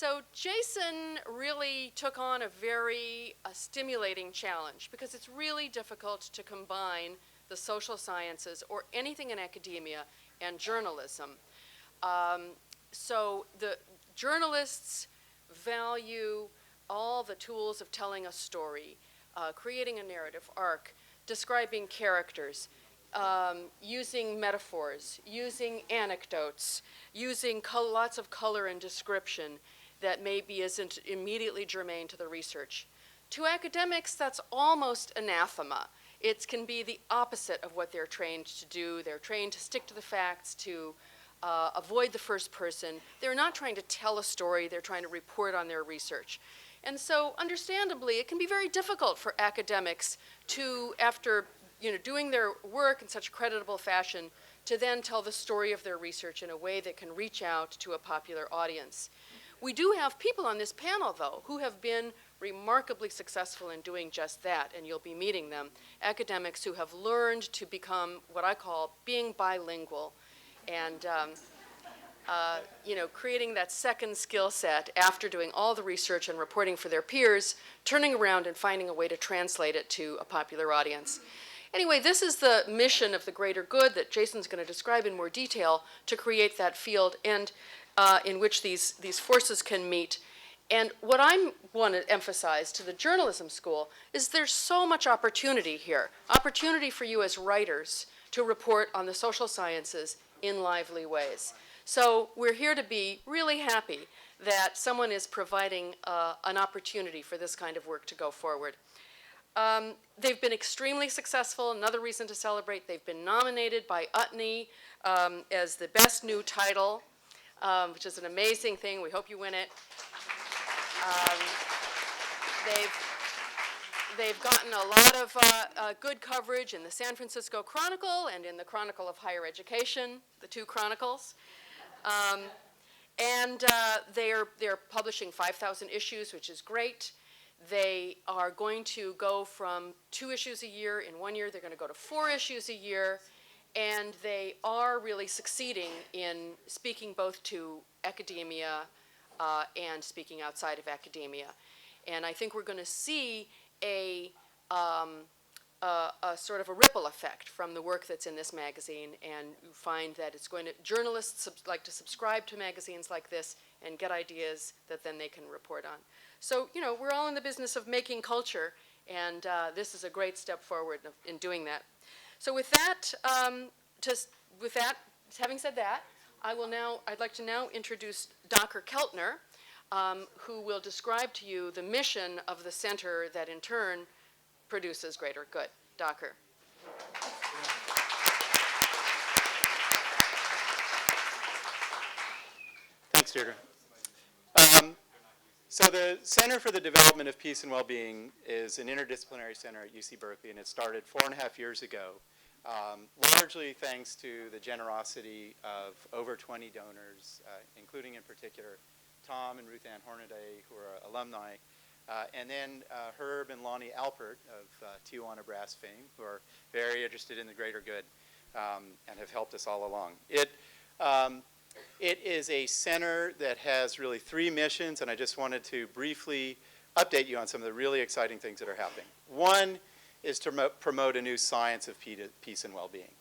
So Jason really took on a very stimulating challenge because it's really difficult to combine the social sciences or anything in academia and journalism. So the journalists value all the tools of telling a story, creating a narrative arc, describing characters, using metaphors, using anecdotes, using lots of color and description that maybe isn't immediately germane to the research. To academics, that's almost anathema. It can be the opposite of what they're trained to do. They're trained to stick to the facts, to avoid the first person. They're not trying to tell a story, they're trying to report on their research. And so, understandably, it can be very difficult for academics to, after doing their work in such a creditable fashion, to then tell the story of their research in a way that can reach out to a popular audience. We do have people on this panel, though, who have been remarkably successful in doing just that, and you'll be meeting them. Academics who have learned to become what I call being bilingual, and creating that second skill set after doing all the research and reporting for their peers, turning around and finding a way to translate it to a popular audience. Anyway, this is the mission of the greater good that Jason's going to describe in more detail, to create that field and in which these forces can meet. And what I want to emphasize to the journalism school is there's so much opportunity here. Opportunity for you as writers to report on the social sciences in lively ways. So we're here to be really happy that someone is providing an opportunity for this kind of work to go forward. They've been extremely successful. Another reason to celebrate, they've been nominated by UTNY as the best new title, which is an amazing thing. We hope you win it. They've gotten a lot of good coverage in the San Francisco Chronicle and in the Chronicle of Higher Education, the two chronicles. They're publishing 5,000 issues, which is great. They are going to go from 2 issues a year. In 1 year, they're going to go to 4 issues a year. And they are really succeeding in speaking both to academia and speaking outside of academia. And I think we're going to see a sort of a ripple effect from the work that's in this magazine, and you find that it's going to, journalists like to subscribe to magazines like this and get ideas that then they can report on. So, we're all in the business of making culture, and this is a great step forward in doing that. So with that, having said that, I'd like to now introduce Dacher Keltner, who will describe to you the mission of the center that in turn produces greater good. Dacher. Thanks, Deirdre. So the Center for the Development of Peace and Wellbeing is an interdisciplinary center at UC Berkeley, and it started 4.5 years ago, largely thanks to the generosity of over 20 donors, including in particular Tom and Ruth Ann Hornaday, who are alumni, and then Herb and Lonnie Alpert of Tijuana Brass fame, who are very interested in the greater good and have helped us all along. It is a center that has really 3 missions, and I just wanted to briefly update you on some of the really exciting things that are happening. One is to promote a new science of peace and well-being.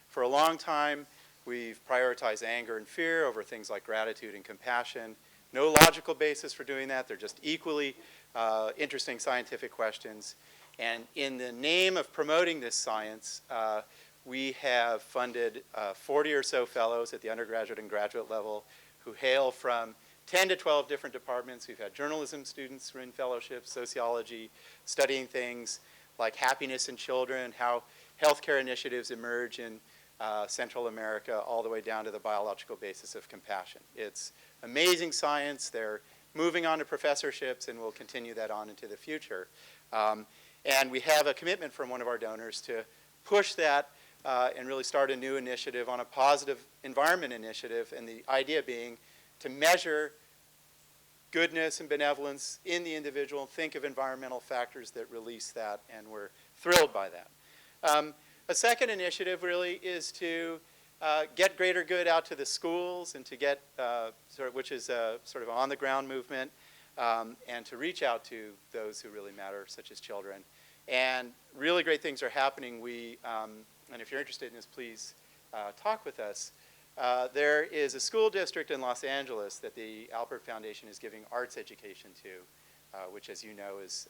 For a long time, we've prioritized anger and fear over things like gratitude and compassion. No logical basis for doing that. They're just equally interesting scientific questions. And in the name of promoting this science, we have funded 40 or so fellows at the undergraduate and graduate level who hail from 10 to 12 different departments. We've had journalism students who are in fellowships, sociology, studying things like happiness in children, how healthcare initiatives emerge in Central America, all the way down to the biological basis of compassion. It's amazing science. They're moving on to professorships, and we'll continue that on into the future. And we have a commitment from one of our donors to push that and really start a new initiative on a positive environment initiative, and the idea being to measure goodness and benevolence in the individual, think of environmental factors that release that, and we're thrilled by that. A second initiative really is to get greater good out to the schools and to get, which is a sort of on-the-ground movement, and to reach out to those who really matter, such as children. And really great things are happening. And if you're interested in this, please talk with us. There is a school district in Los Angeles that the Alpert Foundation is giving arts education to, which, as you know, is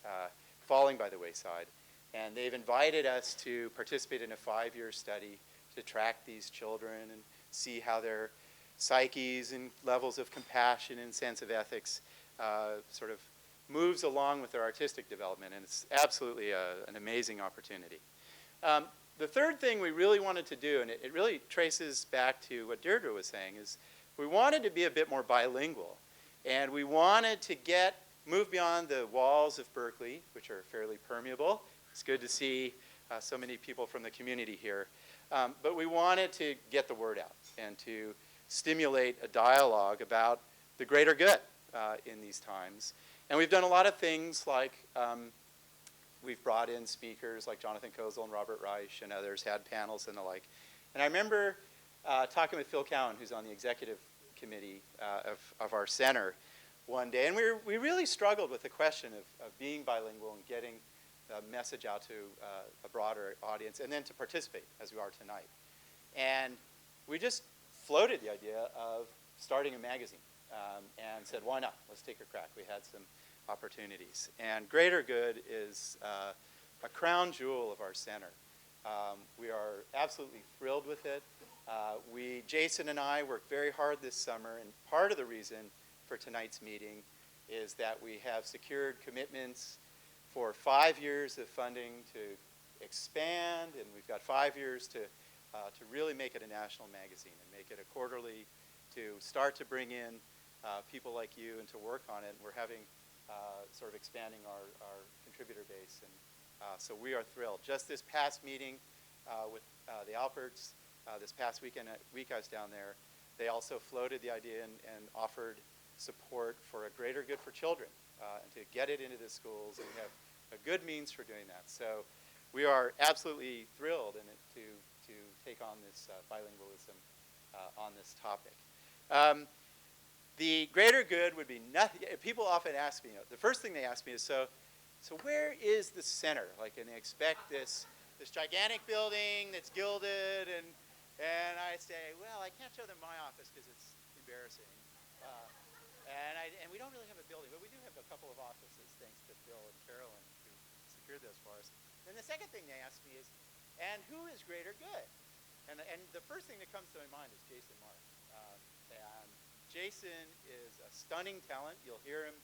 falling by the wayside. And they've invited us to participate in a 5-year study to track these children and see how their psyches and levels of compassion and sense of ethics sort of moves along with their artistic development. And it's absolutely an amazing opportunity. The third thing we really wanted to do, and it really traces back to what Deirdre was saying, is we wanted to be a bit more bilingual. And we wanted to move beyond the walls of Berkeley, which are fairly permeable. It's good to see so many people from the community here. But we wanted to get the word out and to stimulate a dialogue about the greater good in these times. And we've done a lot of things like we've brought in speakers like Jonathan Kozel and Robert Reich and others, had panels and the like. And I remember talking with Phil Cowan, who's on the executive committee of our center one day. And we really struggled with the question of being bilingual and getting a message out to a broader audience, and then to participate, as we are tonight. And we just floated the idea of starting a magazine and said, why not? Let's take a crack. We had some opportunities. And Greater Good is a crown jewel of our center. We are absolutely thrilled with it. Jason and I worked very hard this summer, and part of the reason for tonight's meeting is that we have secured commitments for 5 years of funding to expand, and we've got 5 years to really make it a national magazine and make it a quarterly, to start to bring in people like you and to work on it. And we're having sort of expanding our contributor base, and so we are thrilled. Just this past meeting with the Alperts, this past week I was down there, they also floated the idea and offered support for a Greater Good for Children and to get it into the schools, and we have a good means for doing that. So we are absolutely thrilled to take on this bilingualism on this topic. The greater good would be nothing. People often ask me, the first thing they ask me is, so where is the center? Like, and they expect this gigantic building that's gilded, and I say, well, I can't show them my office because it's embarrassing. And we don't really have a building, but we do have a couple of offices, thanks to Bill and Carolyn, who secured those for us. Then the second thing they ask me is, and who is Greater Good? And the first thing that comes to my mind is Jason Marsh. And Jason is a stunning talent. You'll hear him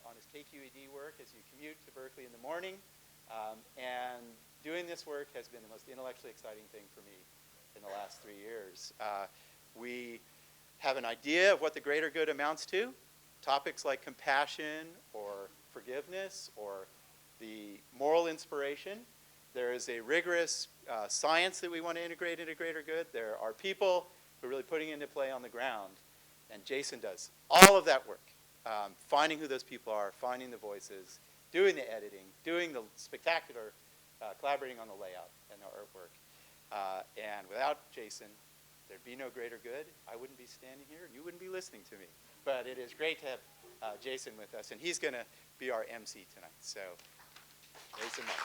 on his KQED work as you commute to Berkeley in the morning. And doing this work has been the most intellectually exciting thing for me in the last 3 years. We have an idea of what the greater good amounts to. Topics like compassion or forgiveness or the moral inspiration. There is a rigorous science that we want to integrate into greater good. There are people who are really putting it into play on the ground. And Jason does all of that work, finding who those people are, finding the voices, doing the editing, doing the spectacular collaborating on the layout and the artwork. And without Jason, there'd be no greater good. I wouldn't be standing here, and you wouldn't be listening to me. But it is great to have Jason with us, and he's going to be our MC tonight. So, Jason Marsh.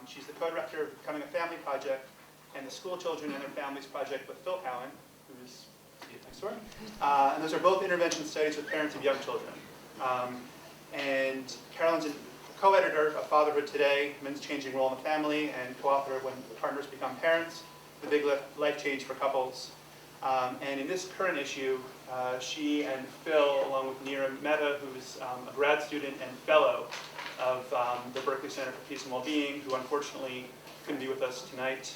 She's the co-director of the Becoming a Family Project and the School Children and Their Families Project with Phil Cowan, who is next door. And those are both intervention studies with parents of young children. And Carolyn's a co-editor of Fatherhood Today, Men's Changing Role in the Family, and co-author of When Partners Become Parents, The Big Life Change for Couples. And in this current issue, she and Phil, along with Lyssa Mudd, who's a grad student and fellow of the Berkeley Center for Peace and Wellbeing, who unfortunately couldn't be with us tonight,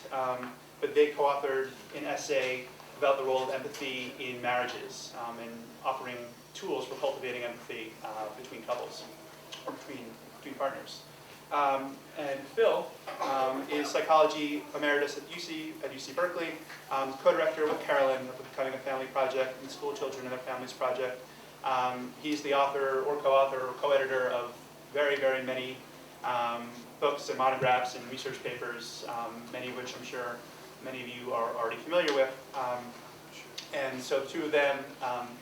but they co-authored an essay about the role of empathy in marriages and offering tools for cultivating empathy between couples or between partners. And Phil is psychology emeritus at UC Berkeley, co-director with Carolyn of the Becoming a Family Project and the School Children and Their Families Project. He's the author or co-author or co-editor of very, very many books and monographs and research papers, many of which I'm sure many of you are already familiar with. And so the two of them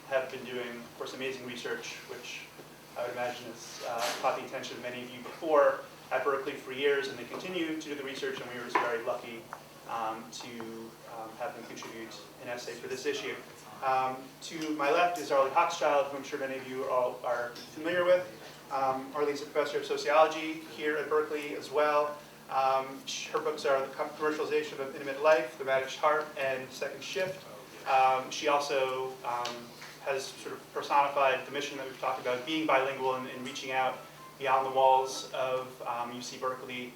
have been doing, of course, amazing research, which I would imagine has caught the attention of many of you before at Berkeley for years, and they continue to do the research, and we were just very lucky to have them contribute an essay for this issue. To my left is Arlie Hochschild, who I'm sure many of you all are familiar with. Arlie's a professor of sociology here at Berkeley as well. Her books are The Commercialization of Intimate Life, The Managed Heart, and Second Shift. She also has sort of personified the mission that we've talked about, being bilingual and reaching out beyond the walls of UC Berkeley,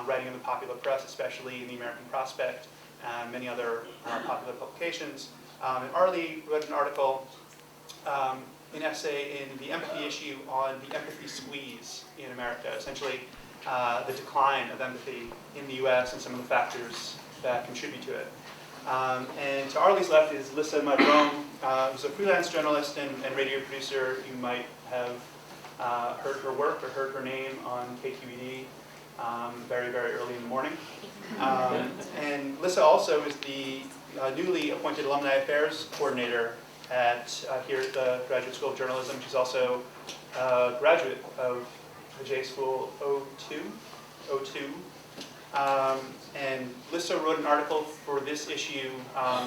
writing in the popular press, especially in the American Prospect, and many other popular publications. And Arlie wrote an article, an essay in the empathy issue on the empathy squeeze in America, essentially the decline of empathy in the US and some of the factors that contribute to it. And to Arlie's left is Lyssa Mudd, who's a freelance journalist and radio producer. You might have heard her work or heard her name on KQED very, very early in the morning. And Lyssa also is the newly appointed Alumni Affairs Coordinator here at the Graduate School of Journalism. She's also a graduate of the J School 02. And Lyssa wrote an article for this issue,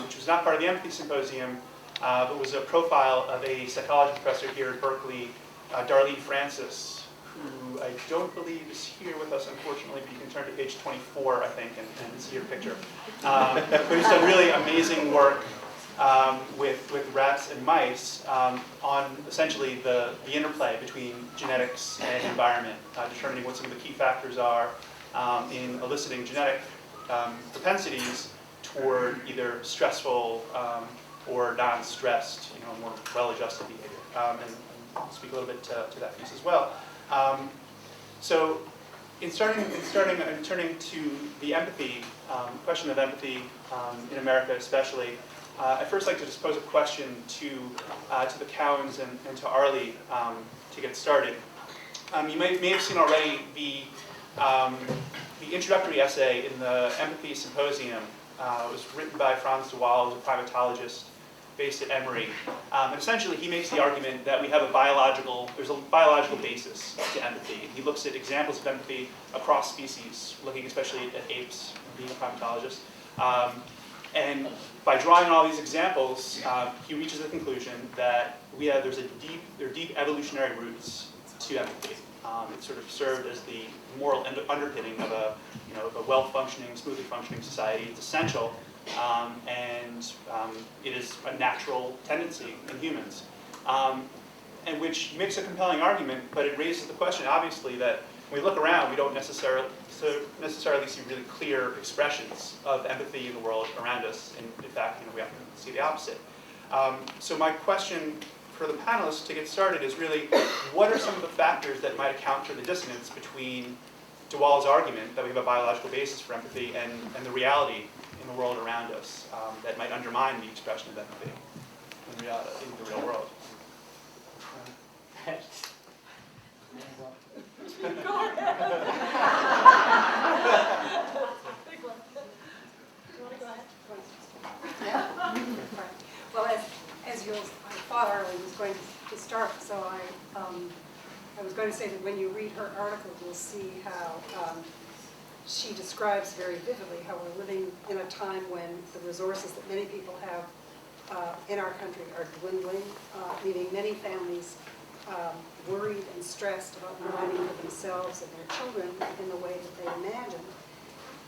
which was not part of the Empathy Symposium, but was a profile of a psychology professor here at Berkeley, Darlene Francis, who I don't believe is here with us, unfortunately, but you can turn to page 24, I think, and see her picture. Who's done really amazing work with rats and mice on essentially the interplay between genetics and environment, determining what some of the key factors are in eliciting genetic propensities toward either stressful or non-stressed, more well-adjusted behavior. And I'll speak a little bit to that piece as well. So in turning to the empathy, question of empathy in America especially, I'd first like to just pose a question to the Cowans and to Arlie to get started. You may have seen already the introductory essay in the Empathy Symposium. It was written by Franz de Waal, who's a primatologist based at Emory. And essentially, he makes the argument that there's a biological basis to empathy. He looks at examples of empathy across species, looking especially at apes, being a primatologist. And by drawing on all these examples, he reaches the conclusion that there are deep evolutionary roots to empathy. It sort of served as the moral underpinning of a well-functioning, smoothly functioning society. It's essential, and it is a natural tendency in humans. And which makes a compelling argument, but it raises the question, obviously, that when we look around, we don't necessarily see really clear expressions of empathy in the world around us. And in fact, we often see the opposite. So my question for the panelists to get started is really, what are some of the factors that might account for the dissonance between de Waal's argument that we have a biological basis for empathy and the reality in the world around us that might undermine the expression of empathy in the real world? Go ahead. Well, as I thought Arlie was going to start, so I was going to say that when you read her article, you'll see how she describes very vividly how we're living in a time when the resources that many people have in our country are dwindling, leaving many families worried and stressed about providing for themselves and their children in the way that they imagine,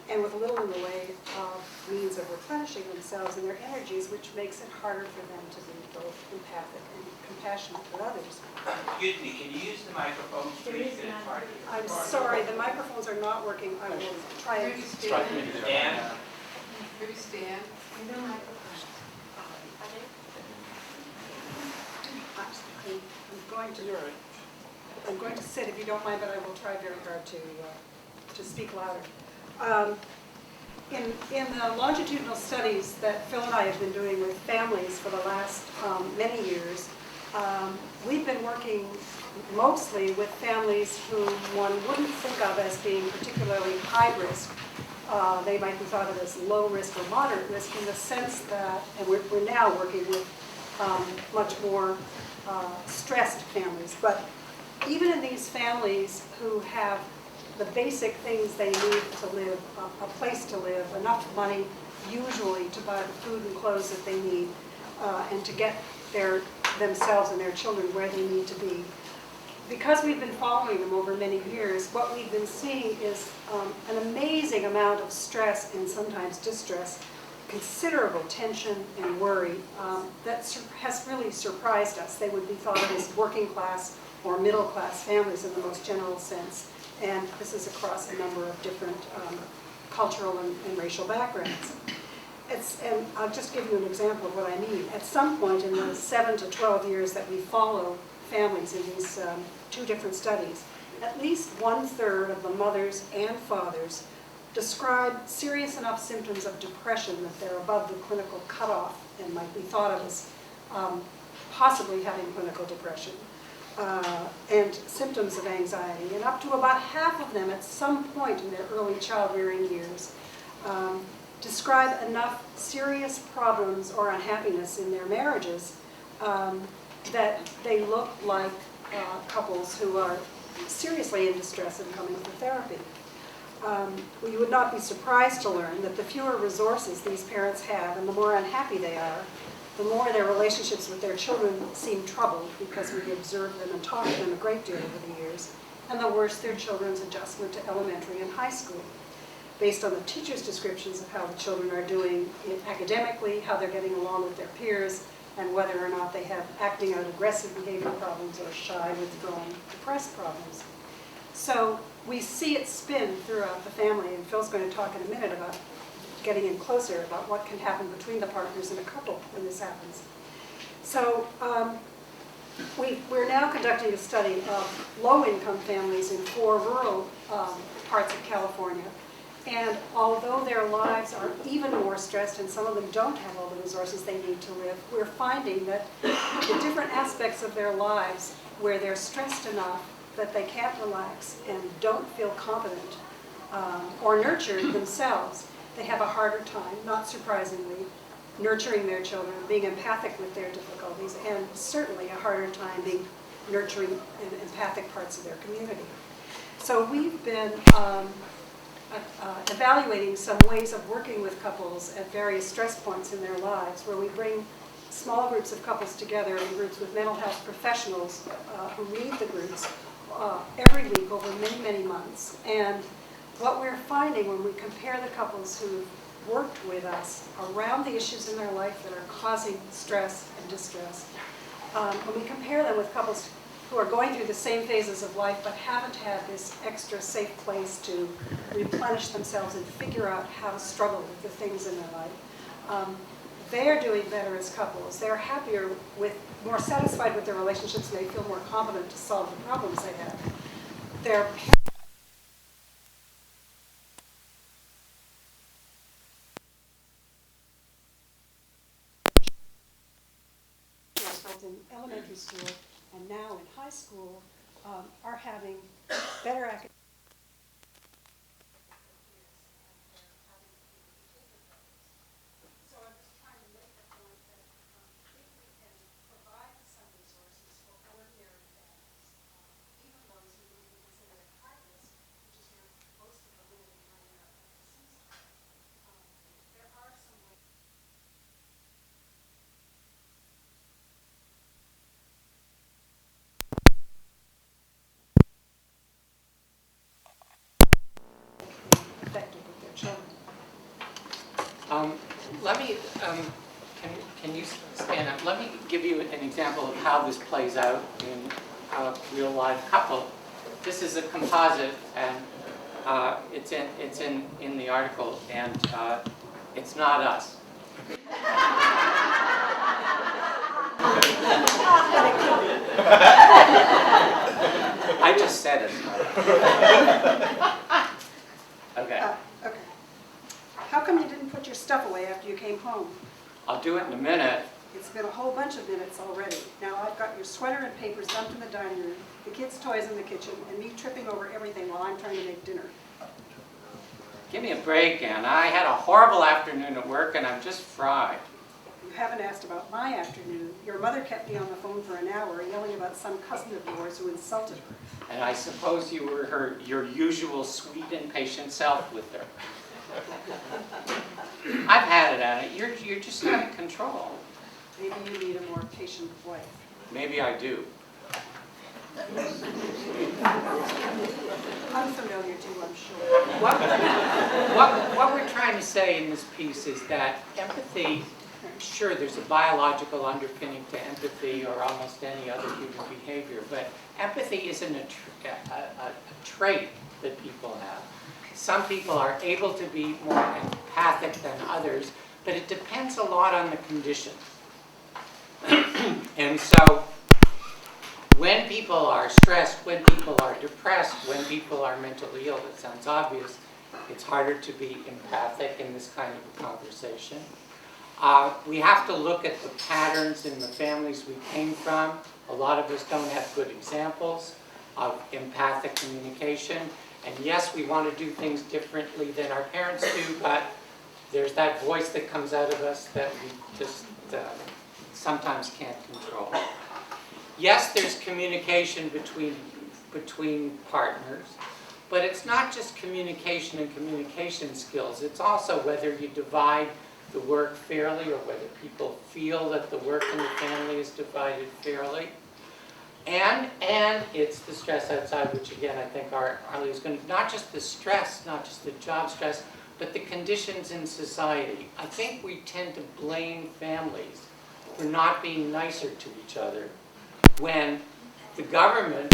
and with little in the way of means of replenishing themselves and their energies, which makes it harder for them to be both empathic and compassionate with others. Excuse me, can you use the microphone, please? It's hard to hear. I'm sorry, the microphones are not working. I will try and Stand. Maybe stand. I'm going to sit if you don't mind, but I will try very hard to speak louder. In the longitudinal studies that Phil and I have been doing with families for the last many years, we've been working mostly with families who one wouldn't think of as being particularly high risk. They might be thought of as low risk or moderate risk in the sense that, and we're now working with much more stressed families. But even in these families who have the basic things they need to live, a place to live, enough money usually to buy the food and clothes that they need, and to get themselves and their children where they need to be. Because we've been following them over many years, what we've been seeing is an amazing amount of stress and sometimes distress, considerable tension and worry that has really surprised us. They would be thought of as working class or middle class families in the most general sense. And this is across a number of different cultural and racial backgrounds. And I'll just give you an example of what I mean. At some point in the 7 to 12 years that we follow families in these two different studies, at least 1/3 of the mothers and fathers describe serious enough symptoms of depression that they're above the clinical cutoff and might be thought of as possibly having clinical depression. And symptoms of anxiety, and up to about half of them at some point in their early child-rearing years describe enough serious problems or unhappiness in their marriages that they look like couples who are seriously in distress and coming for therapy. You would not be surprised to learn that the fewer resources these parents have and the more unhappy they are, the more their relationships with their children seem troubled because we observe them and talk to them a great deal over the years, and the worse their children's adjustment to elementary and high school. Based on the teachers' descriptions of how the children are doing academically, how they're getting along with their peers, and whether or not they have acting out aggressive behavior problems or shy, withdrawn, depressed problems. So we see it spin throughout the family, and Phil's going to talk in a minute about getting in closer about what can happen between the partners in a couple when this happens. So we're now conducting a study of low-income families in 4 rural parts of California. And although their lives are even more stressed and some of them don't have all the resources they need to live, we're finding that the different aspects of their lives where they're stressed enough that they can't relax and don't feel competent or nurtured themselves, they have a harder time, not surprisingly, nurturing their children, being empathic with their difficulties, and certainly a harder time being nurturing and empathic parts of their community. So we've been evaluating some ways of working with couples at various stress points in their lives, where we bring small groups of couples together in groups with mental health professionals who lead the groups every week over many, many months. And what we're finding when we compare the couples who've worked with us around the issues in their life that are causing stress and distress, when we compare them with couples who are going through the same phases of life but haven't had this extra safe place to replenish themselves and figure out how to struggle with the things in their life, they're doing better as couples. They're happier, more satisfied with their relationships, and they feel more competent to solve the problems they have. Their both in elementary school and now in high school are having better academic. So I'm just trying to make the point that if we can provide some resources for ordinary families, even those who would be considered high risk, which is where most of the women in my And let me give you an example of how this plays out in a real live couple. This is a composite, and it's in the article, and it's not us. I just said it. Okay. Okay. How come you didn't put your stuff away after you came home? I'll do it in a minute. It's been a whole bunch of minutes already. Now I've got your sweater and papers dumped in the dining room, the kids' toys in the kitchen, and me tripping over everything while I'm trying to make dinner. Give me a break, Ann. I had a horrible afternoon at work, and I'm just fried. You haven't asked about my afternoon. Your mother kept me on the phone for an hour yelling about some cousin of yours who insulted her. And I suppose you were your usual sweet and patient self with her. I've had it, Anna. You're just not in control. Maybe you need a more patient wife. Maybe I do. Unfamiliar too, I'm sure. What we're trying to say in this piece is that empathy, sure, there's a biological underpinning to empathy or almost any other human behavior, but empathy isn't a trait that people have. Some people are able to be more empathic than others, but it depends a lot on the condition. And so, when people are stressed, when people are depressed, when people are mentally ill, it sounds obvious, it's harder to be empathic in this kind of a conversation. We have to look at the patterns in the families we came from. A lot of us don't have good examples of empathic communication. And yes, we want to do things differently than our parents do, but there's that voice that comes out of us that we just sometimes can't control. Yes, there's communication between partners, but it's not just communication and communication skills. It's also whether you divide the work fairly or whether people feel that the work in the family is divided fairly. And it's the stress outside, which again I think Arlie is going to, not just the stress, not just the job stress, but the conditions in society. I think we tend to blame families for not being nicer to each other when the government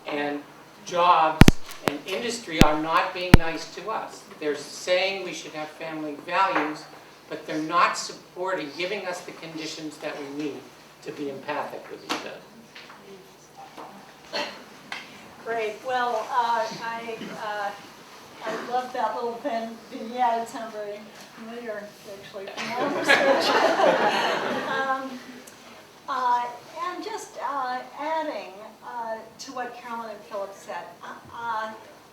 and jobs and industry are not being nice to us. They're saying we should have family values, but they're not supporting, giving us the conditions that we need to be empathic with each other. Great. Well, I love that little vignette. It sounds very familiar, actually, from our research. And just adding to what Carolyn and Philip said, I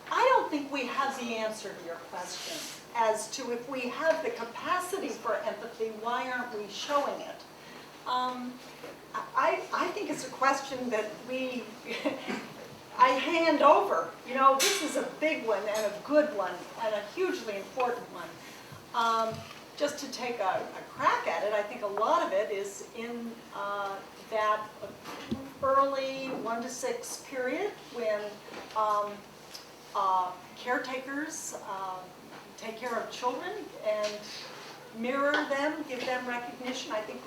don't think we have the answer to your question as to if we have the capacity for empathy, why aren't we showing it? I think it's a question that I hand over. You know, this is a big one and a good one and a hugely important one. Just to take a crack at it, I think a lot of it is in that early 1 to 6 period when caretakers take care of children and mirror them, give them recognition. I think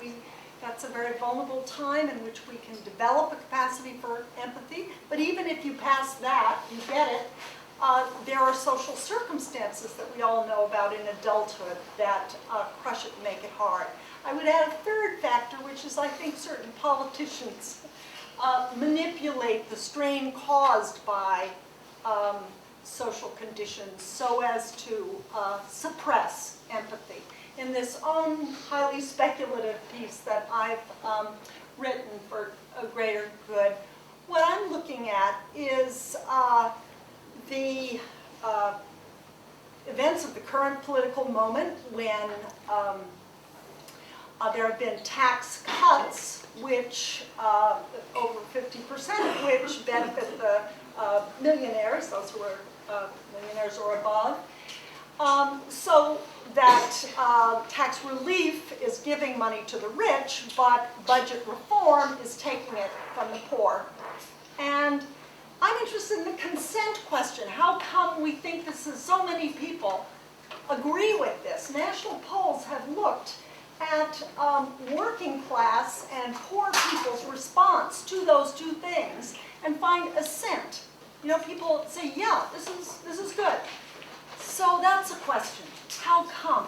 that's a very vulnerable time in which we can develop a capacity for empathy. But even if you pass that, you get it, there are social circumstances that we all know about in adulthood that crush it and make it hard. I would add a third factor, which is I think certain politicians manipulate the strain caused by social conditions so as to suppress empathy. In this own highly speculative piece that I've written for a greater good, what I'm looking at is the events of the current political moment when there have been tax cuts, which over 50% of which benefit the millionaires, those who are millionaires or above. So that tax relief is giving money to the rich, but budget reform is taking it from the poor. And I'm interested in the consent question. How come we think this is so many people agree with this? National polls have looked at working class and poor people's response to those two things and find assent. You know, people say, yeah, this is good. So that's a question. How come?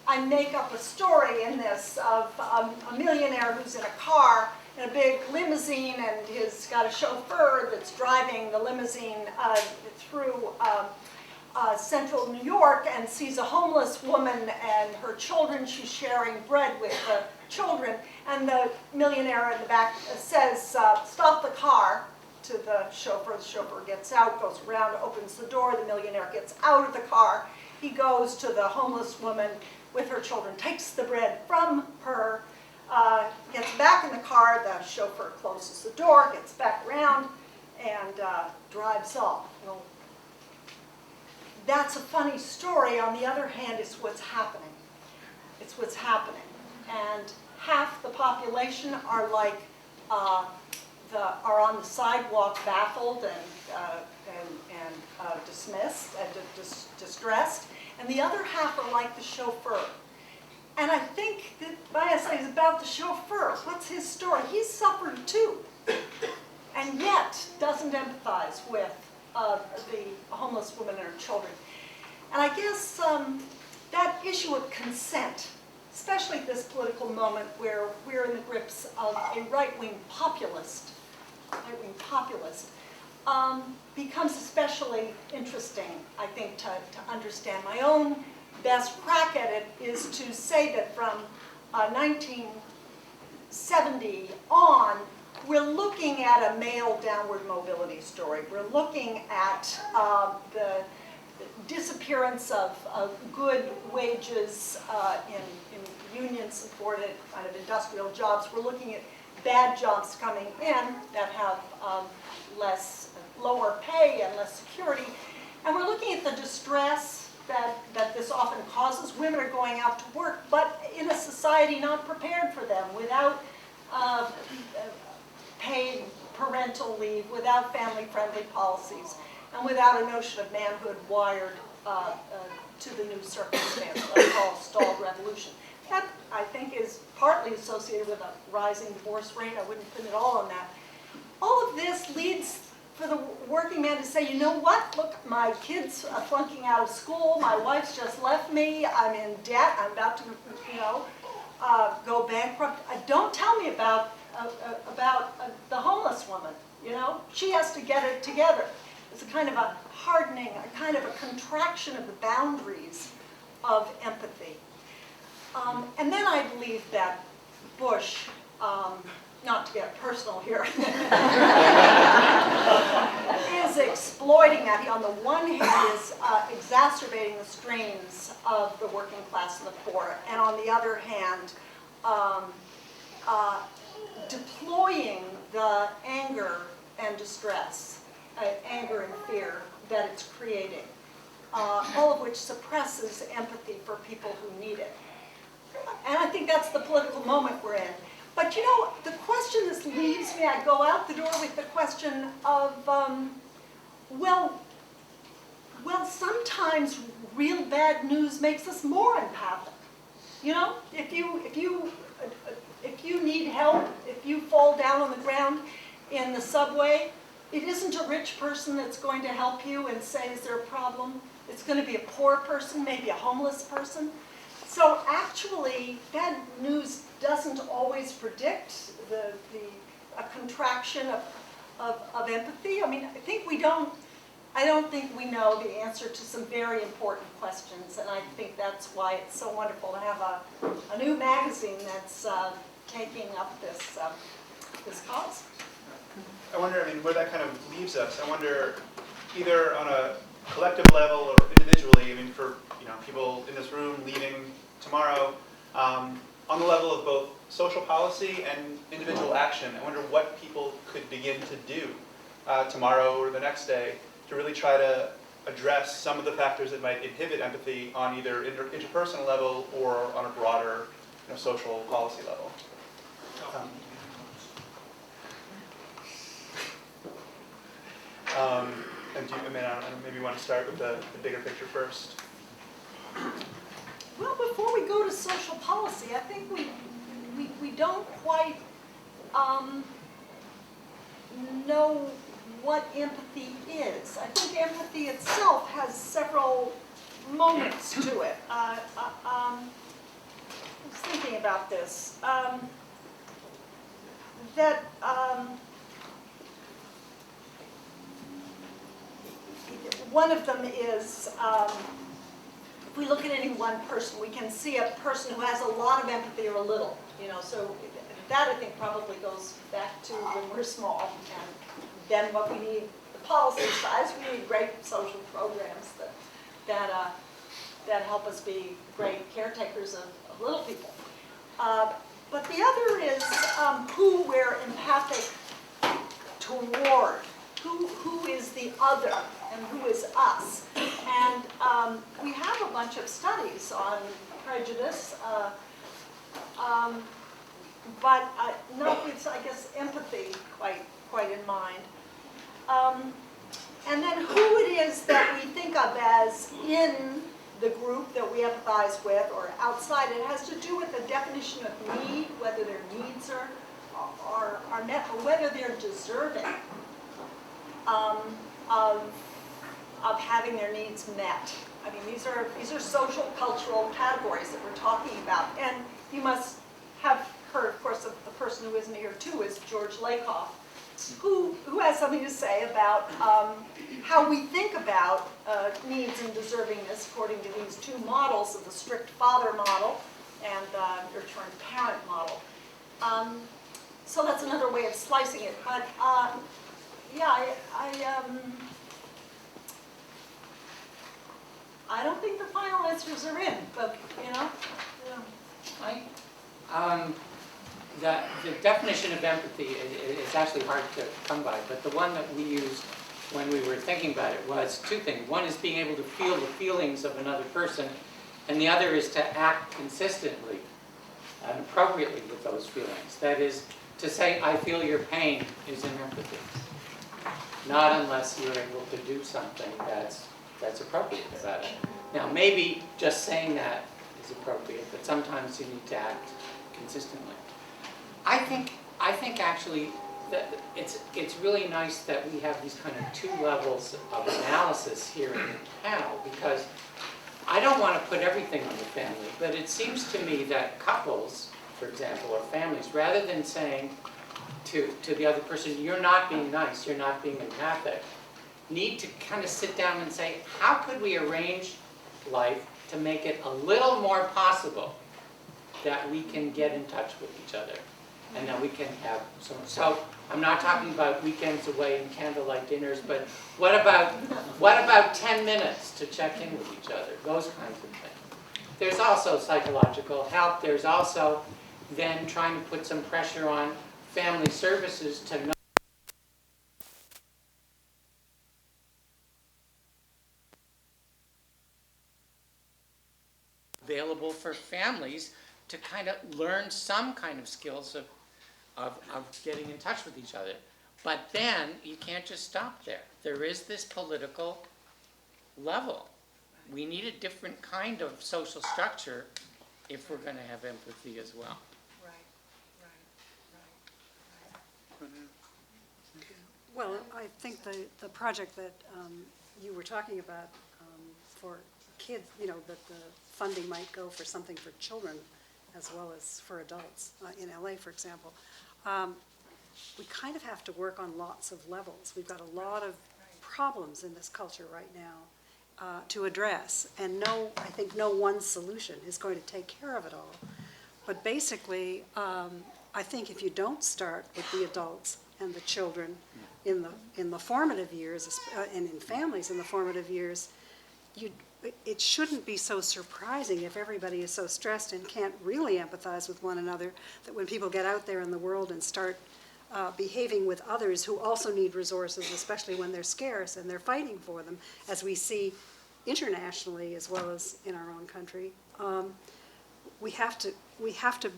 I make up a story in this of a millionaire who's in a car in a big limousine, and he's got a chauffeur that's driving the limousine through central New York, and sees a homeless woman and her children. She's sharing bread with the children, and the millionaire in the back says, stop the car, to the chauffeur. The chauffeur gets out, goes around, opens the door. The millionaire gets out of the car. He goes to the homeless woman with her children, takes the bread from her, gets back in the car. The chauffeur closes the door, gets back around, and drives off. Well, that's a funny story. On the other hand, it's what's happening. It's what's happening. And half the population are like, are on the sidewalk baffled and dismissed and distressed, and the other half are like the chauffeur. And I think that my essay is about the chauffeur. What's his story? He's suffered too, and yet doesn't empathize with the homeless woman and her children. And I guess that issue of consent, especially at this political moment where we're in the grips of a right-wing populist, becomes especially interesting, I think, to understand. My own best crack at it is to say that from 1970 on, we're looking at a male downward mobility story. We're looking at the disappearance of good wages in union-supported kind of industrial jobs. We're looking at bad jobs coming in that have lower pay and less security. And we're looking at the distress that this often causes. Women are going out to work, but in a society not prepared for them, without paid parental leave, without family-friendly policies, and without a notion of manhood wired to the new circumstance, what I call stalled revolution. That, I think, is partly associated with a rising divorce rate. I wouldn't put it all on that. All of this leads for the working man to say, you know what? Look, my kids are flunking out of school. My wife's just left me. I'm in debt. I'm about to, go bankrupt. Don't tell me about the homeless woman. You know, she has to get it together. It's a kind of a hardening, a kind of a contraction of the boundaries of empathy. And then I believe that Bush, not to get personal here, is exploiting that. He, on the one hand, is exacerbating the strains of the working class and the poor, and on the other hand, deploying the anger and distress, anger and fear that it's creating, all of which suppresses empathy for people who need it. And I think that's the political moment we're in. But you know, the question that leaves me, I go out the door with the question of, well, sometimes real bad news makes us more empathic. You know, if you need help, if you fall down on the ground in the subway, it isn't a rich person that's going to help you and say, is there a problem? It's going to be a poor person, maybe a homeless person. So actually, bad news doesn't always predict a contraction of empathy. I mean, I don't think we know the answer to some very important questions, and I think that's why it's so wonderful to have a new magazine that's taking up this cause. I wonder, I mean, where that kind of leaves us. I wonder, either on a collective level or individually, I mean, for people in this room leaving tomorrow, on the level of both social policy and individual action, I wonder what people could begin to do tomorrow or the next day to really try to address some of the factors that might inhibit empathy on either interpersonal level or on a broader social policy level. And maybe you want to start with the bigger picture first. Well, before we go to social policy, I think we don't quite know what empathy is. I think empathy itself has several moments to it. I was thinking about this. One of them is, if we look at any one person, we can see a person who has a lot of empathy or a little, you know, so that I think probably goes back to when we're small, and then what we need, the policy size, we need great social programs that help us be great caretakers of little people. But the other is who we're empathic toward, who is the other and who is us. And we have a bunch of studies on prejudice, but not with, I guess, empathy quite in mind. And then who it is that we think of as in the group that we empathize with or outside. It has to do with the definition of need, whether their needs are met or whether they're deserving of having their needs met. I mean, these are social, cultural categories that we're talking about. And you must have heard, of course, of the person who isn't here too is George Lakoff, who has something to say about how we think about needs and deservingness according to these two models of the strict father model and the returned parent model. So that's another way of slicing it. But yeah, I don't think the final answers are in, but you know. Yeah. The definition of empathy is actually hard to come by, but the one that we used when we were thinking about it was two things. One is being able to feel the feelings of another person, and the other is to act consistently and appropriately with those feelings. That is, to say, I feel your pain is an empathy. Not unless you're able to do something that's appropriate about it. Now, maybe just saying that is appropriate, but sometimes you need to act consistently. I think actually that it's really nice that we have these kind of two levels of analysis here in the panel, because I don't want to put everything on the family, but it seems to me that couples, for example, or families, rather than saying to the other person, you're not being nice, you're not being empathic, need to kind of sit down and say, how could we arrange life to make it a little more possible that we can get in touch with each other and that we can have some. So I'm not talking about weekends away and candlelight dinners, but what about 10 minutes to check in with each other? Those kinds of things. There's also psychological help. There's also then trying to put some pressure on family services to know available for families to kind of learn some kind of skills of getting in touch with each other. But then you can't just stop there. There is this political level. We need a different kind of social structure if we're going to have empathy as well. Well, I think the project that you were talking about for kids, you know, that the funding might go for something for children as well as for adults in LA, for example. We kind of have to work on lots of levels. We've got a lot of problems in this culture right now to address, and I think no one solution is going to take care of it all. But basically, I think if you don't start with the adults and the children in the formative years, and in families in the formative years, it shouldn't be so surprising if everybody is so stressed and can't really empathize with one another that when people get out there in the world and start behaving with others who also need resources, especially when they're scarce and they're fighting for them, as we see internationally as well as in our own country, we have to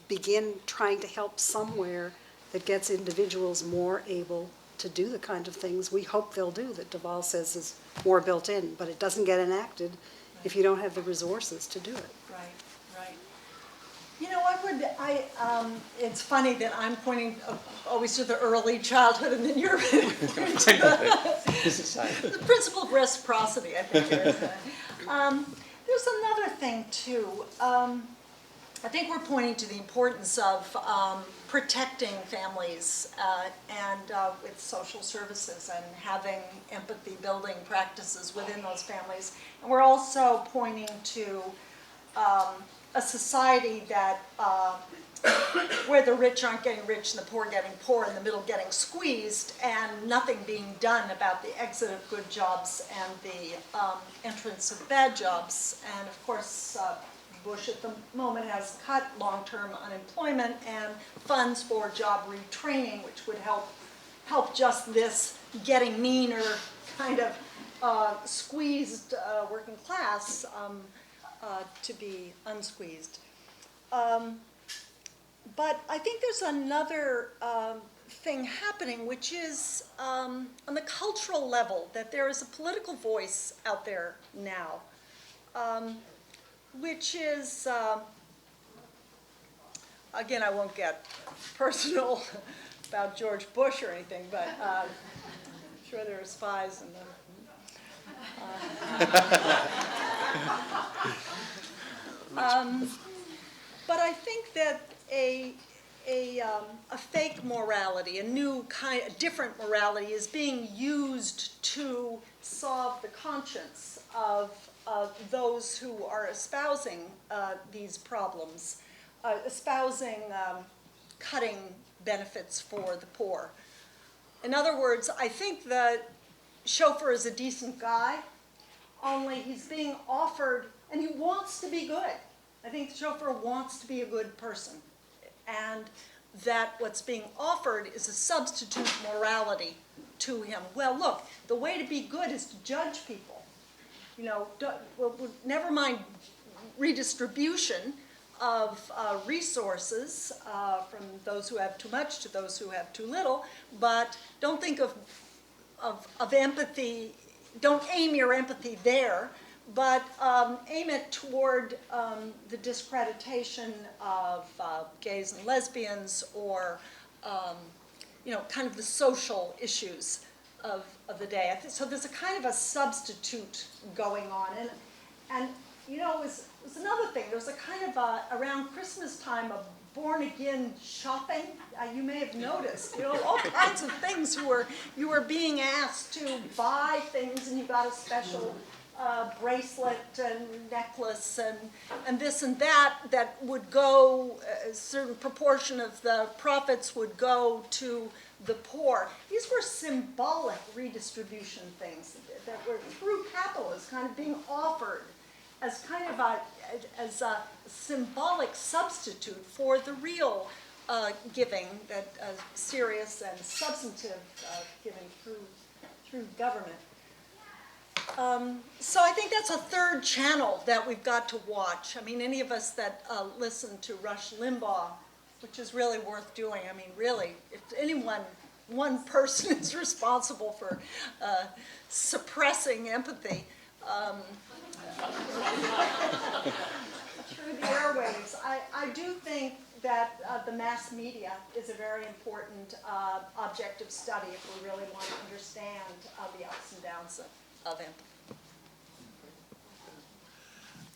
begin trying to help somewhere that gets individuals more able to do the kind of things we hope they'll do, that Deval says is more built in, but it doesn't get enacted if you don't have the resources to do it. Right. You know, it's funny that I'm pointing always to the early childhood and then you're the principle of reciprocity, I think. There's another thing too. I think we're pointing to the importance of protecting families and with social services and having empathy building practices within those families. And we're also pointing to a society that where the rich aren't getting rich and the poor getting poor and the middle getting squeezed and nothing being done about the exit of good jobs and the entrance of bad jobs. And of course, Bush at the moment has cut long-term unemployment and funds for job retraining, which would help just this getting meaner kind of squeezed working class to be unsqueezed. But I think there's another thing happening, which is on the cultural level, that there is a political voice out there now, which is, again, I won't get personal about George Bush or anything, but I'm sure there are spies in them. But I think that a fake morality, a different morality is being used to solve the conscience of those who are espousing these problems, espousing cutting benefits for the poor. In other words, I think the chauffeur is a decent guy, only he's being offered, and he wants to be good. I think the chauffeur wants to be a good person, and that what's being offered is a substitute morality to him. Well, look, the way to be good is to judge people. You know, never mind redistribution of resources from those who have too much to those who have too little, but don't think of empathy, don't aim your empathy there, but aim it toward the discreditation of gays and lesbians, or you know, kind of the social issues of the day. So there's a kind of a substitute going on, and you know, it was another thing. There was a kind of around Christmas time of born-again shopping. You may have noticed, you know, all kinds of things. You were being asked to buy things, and you got a special bracelet and necklace and this and that would go, a certain proportion of the profits would go to the poor. These were symbolic redistribution things that were through capitalism kind of being offered as kind of a symbolic substitute for the real giving, that serious and substantive giving through government. So I think that's a third channel that we've got to watch. I mean, any of us that listen to Rush Limbaugh, which is really worth doing. I mean, really, if one person is responsible for suppressing empathy through the airwaves, I do think that the mass media is a very important object of study if we really want to understand the ups and downs of empathy.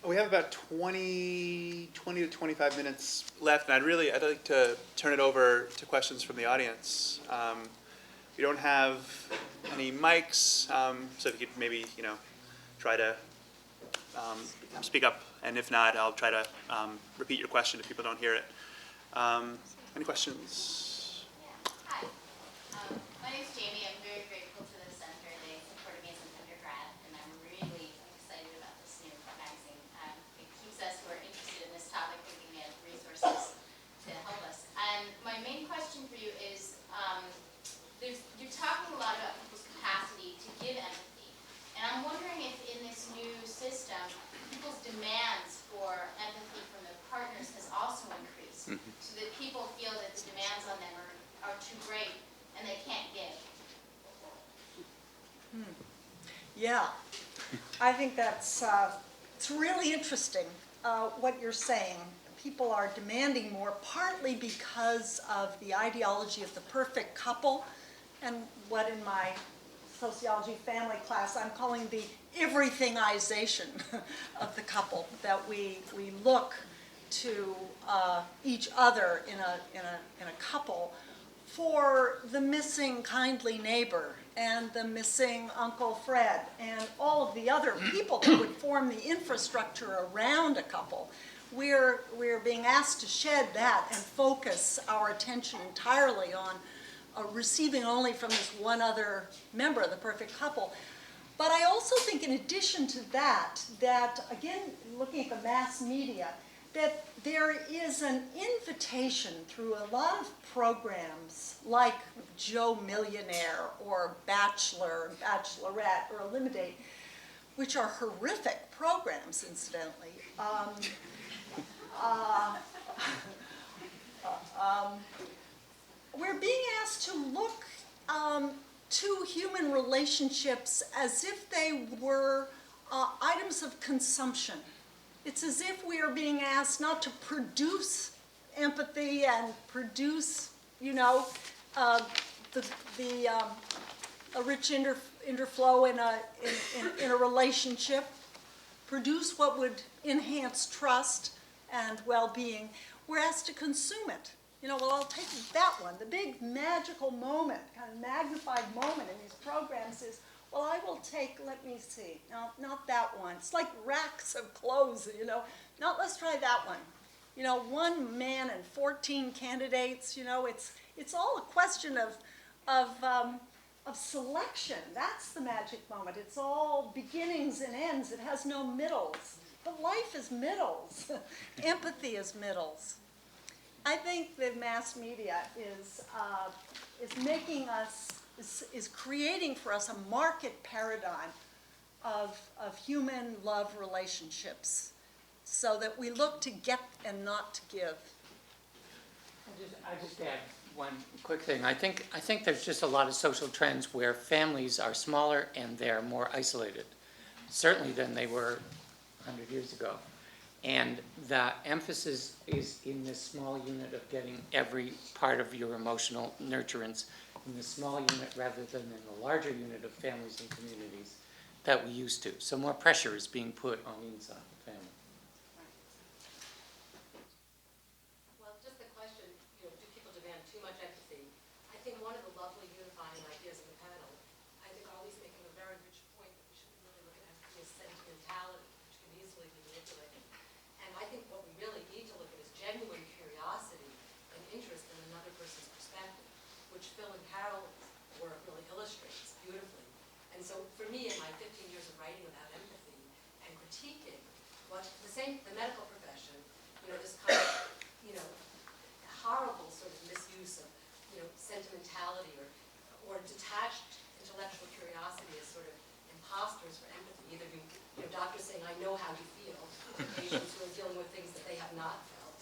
We have about 20 to 25 minutes left, and I'd like to turn it over to questions from the audience. We don't have any mics, so if you could maybe, you know, try to speak up, and if not, I'll try to repeat your question if people don't hear it. Any questions? Hi. My name's Jamie. I'm very grateful to the center. They supported me as an undergrad, and I'm really excited about this new magazine. It keeps us who are interested in this topic thinking of resources to help us. And my main question for you is, you're talking a lot about people's capacity to give empathy. And I'm wondering if in this new system, people's demands for empathy from their partners has also increased, so that people feel that the demands on them are too great and they can't give. Yeah, I think that's it's really interesting. what you're saying. People are demanding more, partly because of the ideology of the perfect couple, and what in my sociology family class I'm calling the everythingization of the couple, that we look to each other in a couple for the missing kindly neighbor and the missing Uncle Fred and all of the other people that would form the infrastructure around a couple. We're being asked to shed that and focus our attention entirely on receiving only from this one other member of the perfect couple. But I also think in addition to that, again, looking at the mass media, that there is an invitation through a lot of programs like Joe Millionaire or Bachelor, Bachelorette, or Eliminate, which are horrific programs, incidentally. We're being asked to look to human relationships as if they were items of consumption. It's as if we are being asked not to produce empathy and produce, a rich interflow in a relationship, produce what would enhance trust and well-being. We're asked to consume it. Well, I'll take that one. The big magical moment, kind of magnified moment in these programs is, well, I will take, let me see, no, not that one. It's like racks of clothes, No, let's try that one. One man and 14 candidates, it's all a question of selection. That's the magic moment. It's all beginnings and ends. It has no middles. But life is middles. Empathy is middles. I think the mass media is making us, is creating for us a market paradigm of human love relationships, so that we look to get and not to give. I just add one quick thing. I think there's just a lot of social trends where families are smaller and they're more isolated, certainly than they were 100 years ago. And the emphasis is in this small unit of getting every part of your emotional nurturance in the small unit rather than in the larger unit of families and communities that we used to. So more pressure is being put on inside the family. Well, just the question, do people demand too much empathy? I think one of the lovely unifying ideas in the panel, I think always making a very rich point that we shouldn't really look at empathy as sentimentality, which can easily be manipulated. And I think what we really need to look at is genuine curiosity and interest in another person's perspective, which Phil and Carol's work really illustrates beautifully. And so for me, in my 15 years of writing about empathy and critiquing the medical profession, this kind of, horrible sort of misuse of, sentimentality or detached intellectual curiosity as sort of imposters for empathy, either being, doctors saying, I know how you feel, patients who are dealing with things that they have not felt,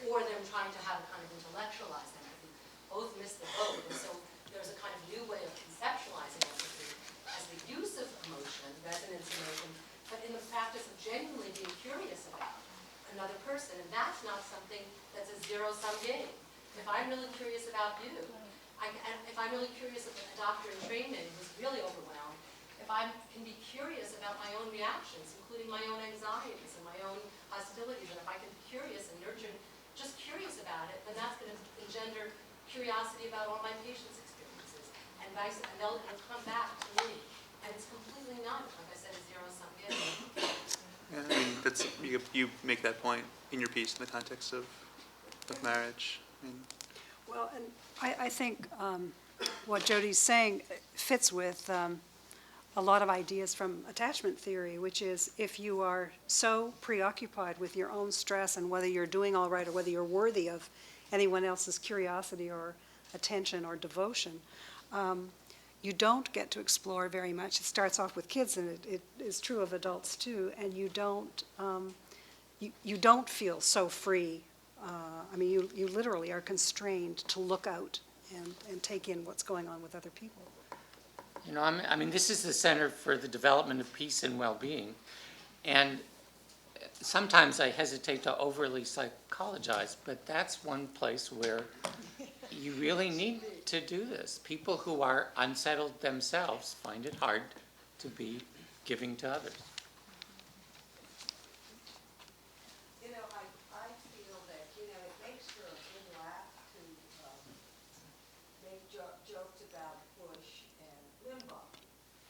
or them trying to have a kind of intellectualized empathy. Both miss the boat, and so there's a kind of new way of conceptualizing empathy as the use of emotion, resonance emotion, but in the practice of genuinely being curious about another person, and that's not something that's a zero-sum game. If I'm really curious about you, if I'm really curious about a doctor in training who's really overwhelmed, if I can be curious about my own reactions, including my own anxieties and my own hostilities, and if I can be curious and nurture, just curious about it, then that's going to engender curiosity about all my patients' experiences, and they'll come back to me, and it's completely not, like I said, a zero-sum game. Yeah, I mean, you make that point in your piece in the context of marriage. Well, and I think what Jodi's saying fits with a lot of ideas from attachment theory, which is if you are so preoccupied with your own stress and whether you're doing all right or whether you're worthy of anyone else's curiosity or attention or devotion, you don't get to explore very much. It starts off with kids, and it is true of adults too, and you don't feel so free. You literally are constrained to look out and take in what's going on with other people. This is the Center for the Development of Peace and Well-Being, and sometimes I hesitate to overly psychologize, but that's one place where you really need to do this. People who are unsettled themselves find it hard to be giving to others. You know, I feel that, you know, it makes for a good laugh to make jokes about Bush and Limbaugh.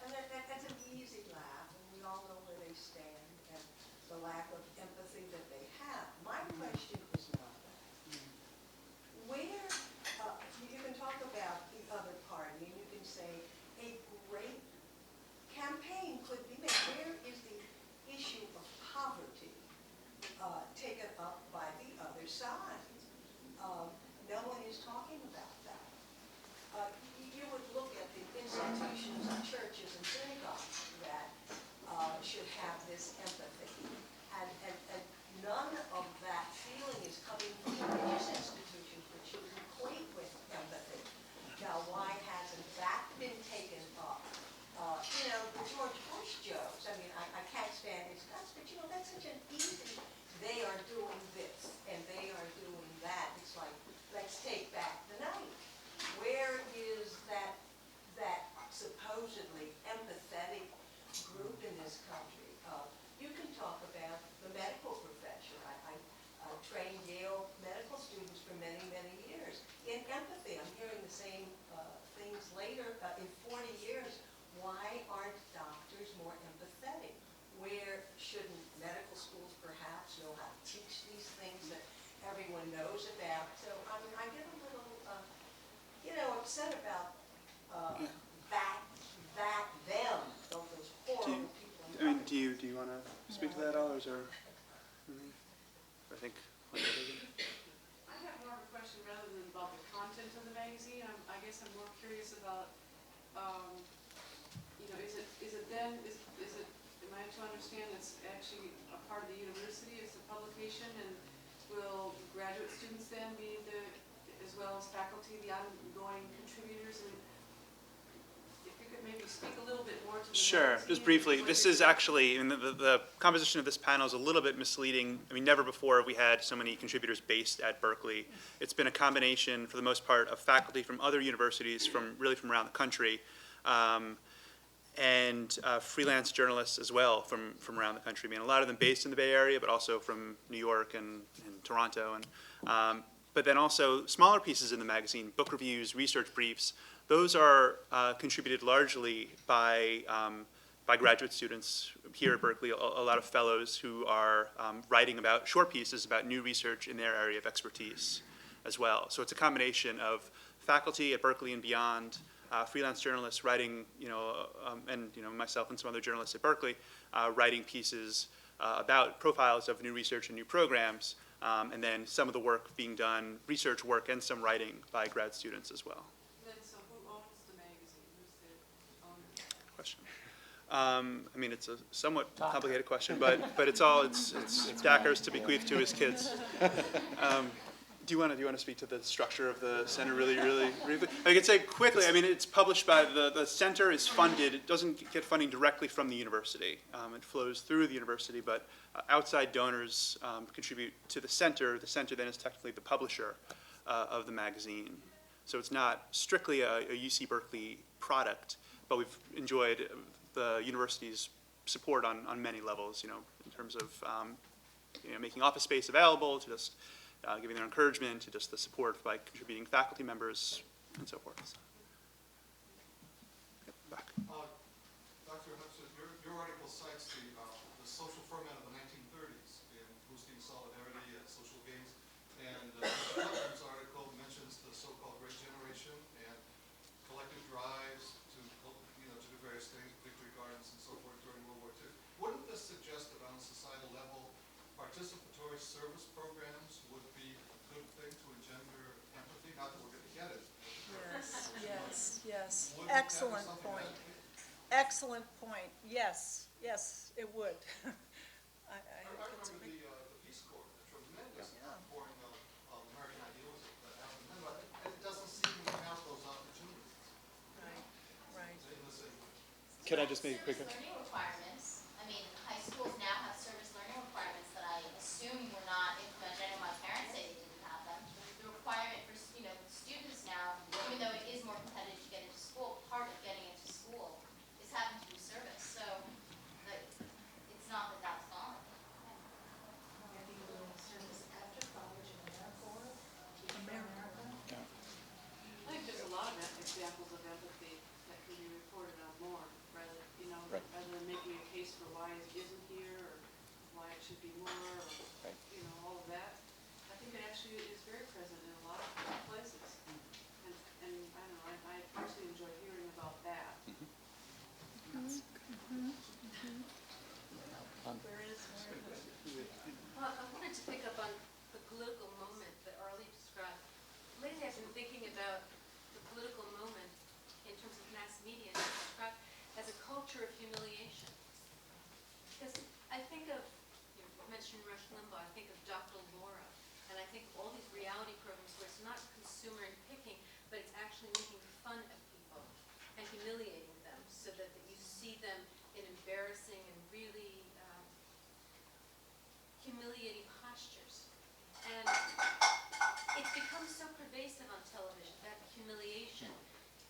And that's an easy laugh, and we all know where they stand and the lack of empathy that they have. My question is not that. Where, you can talk about the other party, and you can say a great campaign could be made. Where is the issue of poverty taken up by the other side? No one is talking about that. You would look at the institutions, churches, and synagogues that should have this empathy. And none of that feeling is coming from religious institutions, which should equate with empathy. Now, why hasn't that been taken up? You know, the George Bush jokes, I mean, I can't stand his guts, but you know, that's such an easy, they are doing this and they are doing that. It's like, let's take back the night. Where is that supposedly empathetic group in this country? You can talk about the medical profession. I trained Yale medical students for many, many years in empathy. I'm hearing the same things later. In 40 years, why aren't doctors more empathetic? Where shouldn't medical schools perhaps know how to teach these things that everyone knows about? So I mean, I get a little, you know, upset about them, those horrible people. I mean, do you want to speak to that at all, or is there? I think. I have more of a question rather than about the content of the magazine. I guess I'm more curious about, you know, is it then, am I to understand it's actually a part of the university as a publication, and will graduate students then be as well as faculty, the ongoing contributors? And if you could maybe speak a little bit more to the Sure, magazine, just briefly. what This you're is actually, and the composition of this panel is a little bit misleading. I mean, never before have we had so many contributors based at Berkeley. It's been a combination, for the most part, of faculty from other universities, really from around the country, and freelance journalists as well from around the country. I mean, a lot of them based in the Bay Area, but also from New York and Toronto. But then also smaller pieces in the magazine, book reviews, research briefs. Those are contributed largely by graduate students here at Berkeley, a lot of fellows who are writing about short pieces about new research in their area of expertise as well. So it's a combination of faculty at Berkeley and beyond, freelance journalists writing, and myself and some other journalists at Berkeley writing pieces about profiles of new research and new programs, and then some of the work being done, research work and some writing by grad students as well. So who owns the magazine? Who's the owner? Question. I mean, it's a somewhat complicated question, but it's Dacher's to bequeath to his kids. Do you want to speak to the structure of the center really briefly? I can say quickly. I mean, it's published by the center is funded. It doesn't get funding directly from the university. It flows through the university, but outside donors contribute to the center. The center then is technically the publisher of the magazine. So it's not strictly a UC Berkeley product, but we've enjoyed the university's support on many levels, in terms of making office space available, to just giving their encouragement, to just the support by contributing faculty members and so forth. Back. Dr. Hochschild, your article cites the social format of the 1930s in boosting solidarity and social gains, and Keltner's article mentions the so-called Great Generation and collective drives to do various things, victory gardens and so forth during World War II. Wouldn't this suggest that on a societal level, participatory service programs would be a good thing to engender empathy? Not that we're going to get it. Yes. Wouldn't that be Excellent something point. that- Excellent point. Yes, it would. I remember the Peace Corps, the tremendous outpouring of American ideals that happened then, but it doesn't seem to have those opportunities. Right. In the same way. Can I just make a quick? Service learning requirements. I mean, high schools now have service learning requirements should be more, or, you know, all of that. I think it actually is very present in a lot of places. And I don't know, I personally enjoy hearing about that. Well, I wanted to pick up on the political moment that Arlie described. Lately, I've been thinking about the political moment in terms of mass media described as a culture of humiliation. Because I think of, you mentioned Rush Limbaugh, I think of Dr. Laura, and I think of all these reality programs where it's not consumer and picking, but it's actually making fun of people and humiliating them so that you see them in embarrassing and really humiliating postures. And it's become so pervasive on television, that humiliation.